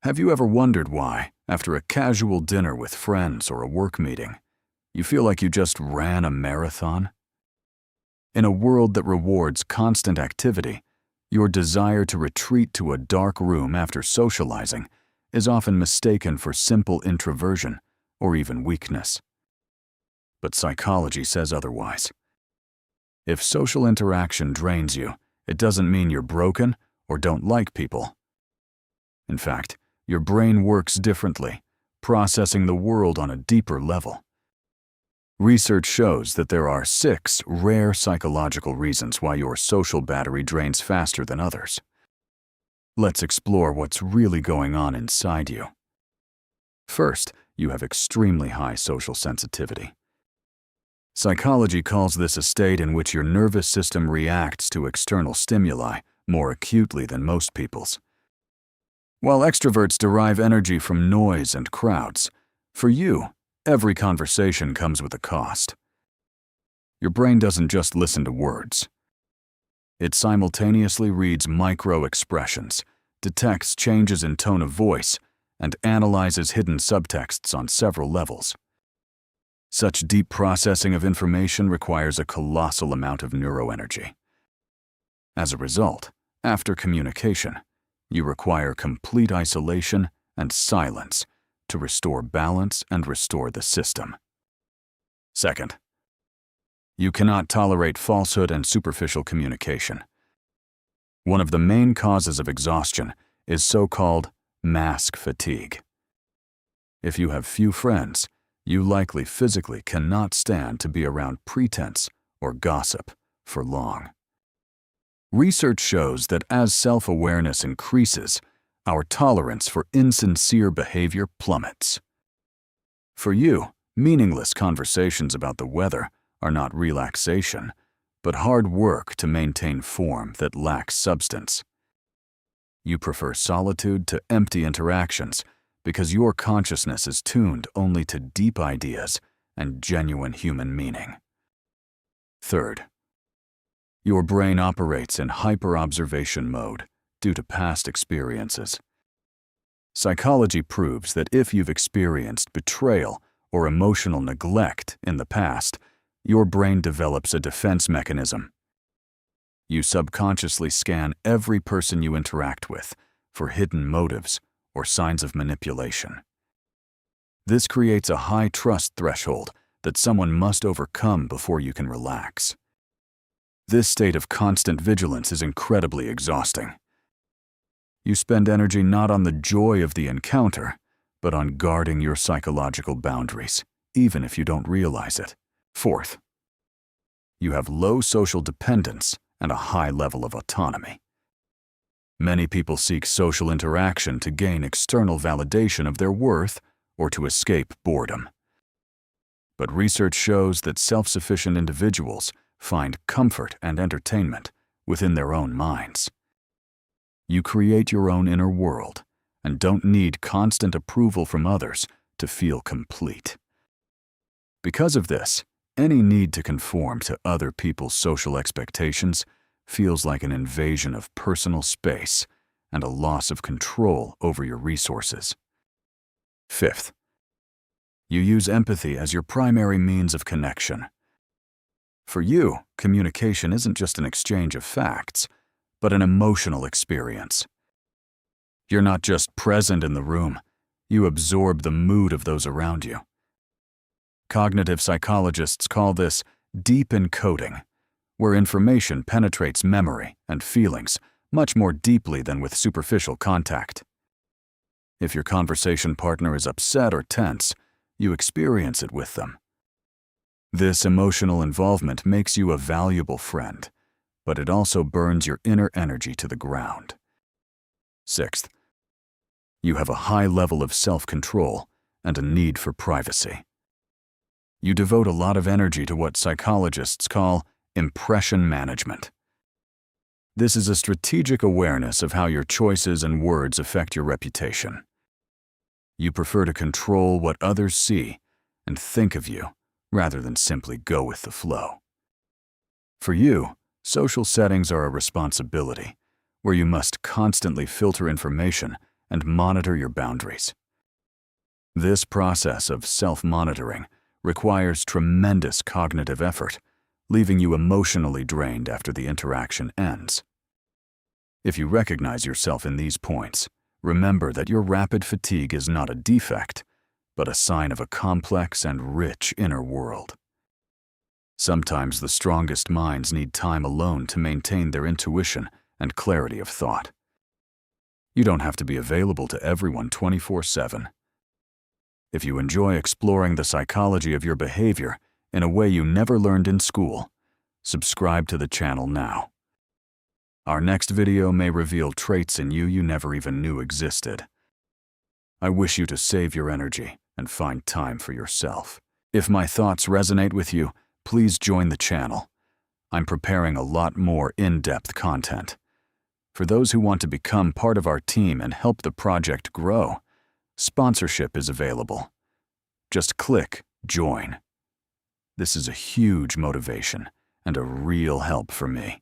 Have you ever wondered why, after a casual dinner with friends or a work meeting, you feel like you just ran a marathon? In a world that rewards constant activity, your desire to retreat to a dark room after socializing is often mistaken for simple introversion or even weakness. But psychology says otherwise. If social interaction drains you, it doesn't mean you're broken or don't like people. In fact, your brain works differently, processing the world on a deeper level. Research shows that there are 6 rare psychological reasons why your social battery drains faster than others. Let's explore what's really going on inside you. First, you have extremely high social sensitivity. Psychology calls this a state in which your nervous system reacts to external stimuli more acutely than most people's. While extroverts derive energy from noise and crowds, for you, every conversation comes with a cost. Your brain doesn't just listen to words. It simultaneously reads micro-expressions, detects changes in tone of voice, and analyzes hidden subtexts on several levels. Such deep processing of information requires a colossal amount of neuroenergy. As a result, after communication, you require complete isolation and silence to restore balance and restore the system. Second, you cannot tolerate falsehood and superficial communication. One of the main causes of exhaustion is so-called mask fatigue. If you have few friends, you likely physically cannot stand to be around pretense or gossip for long. Research shows that as self-awareness increases, our tolerance for insincere behavior plummets. For you, meaningless conversations about the weather are not relaxation, but hard work to maintain form that lacks substance. You prefer solitude to empty interactions because your consciousness is tuned only to deep ideas and genuine human meaning. Third, your brain operates in hyper-observation mode due to past experiences. Psychology proves that if you've experienced betrayal or emotional neglect in the past, your brain develops a defense mechanism. You subconsciously scan every person you interact with for hidden motives or signs of manipulation. This creates a high trust threshold that someone must overcome before you can relax. This state of constant vigilance is incredibly exhausting. You spend energy not on the joy of the encounter, but on guarding your psychological boundaries, even if you don't realize it. Fourth, you have low social dependence and a high level of autonomy. Many people seek social interaction to gain external validation of their worth or to escape boredom. But research shows that self-sufficient individuals find comfort and entertainment within their own minds. You create your own inner world and don't need constant approval from others to feel complete. Because of this, any need to conform to other people's social expectations feels like an invasion of personal space and a loss of control over your resources. Fifth, you use empathy as your primary means of connection. For you, communication isn't just an exchange of facts, but an emotional experience. You're not just present in the room, you absorb the mood of those around you. Cognitive psychologists call this deep encoding, where information penetrates memory and feelings much more deeply than with superficial contact. If your conversation partner is upset or tense, you experience it with them. This emotional involvement makes you a valuable friend, but it also burns your inner energy to the ground. Sixth, you have a high level of self-control and a need for privacy. You devote a lot of energy to what psychologists call impression management. This is a strategic awareness of how your choices and words affect your reputation. You prefer to control what others see and think of you rather than simply go with the flow. For you, social settings are a responsibility where you must constantly filter information and monitor your boundaries. This process of self-monitoring requires tremendous cognitive effort, leaving you emotionally drained after the interaction ends. If you recognize yourself in these points, remember that your rapid fatigue is not a defect, but a sign of a complex and rich inner world. Sometimes the strongest minds need time alone to maintain their intuition and clarity of thought. You don't have to be available to everyone 24/7. If you enjoy exploring the psychology of your behavior in a way you never learned in school, subscribe to the channel now. Our next video may reveal traits in you never even knew existed. I wish you to save your energy and find time for yourself. If my thoughts resonate with you, please join the channel. I'm preparing a lot more in-depth content. For those who want to become part of our team and help the project grow, sponsorship is available. Just click Join. This is a huge motivation and a real help for me.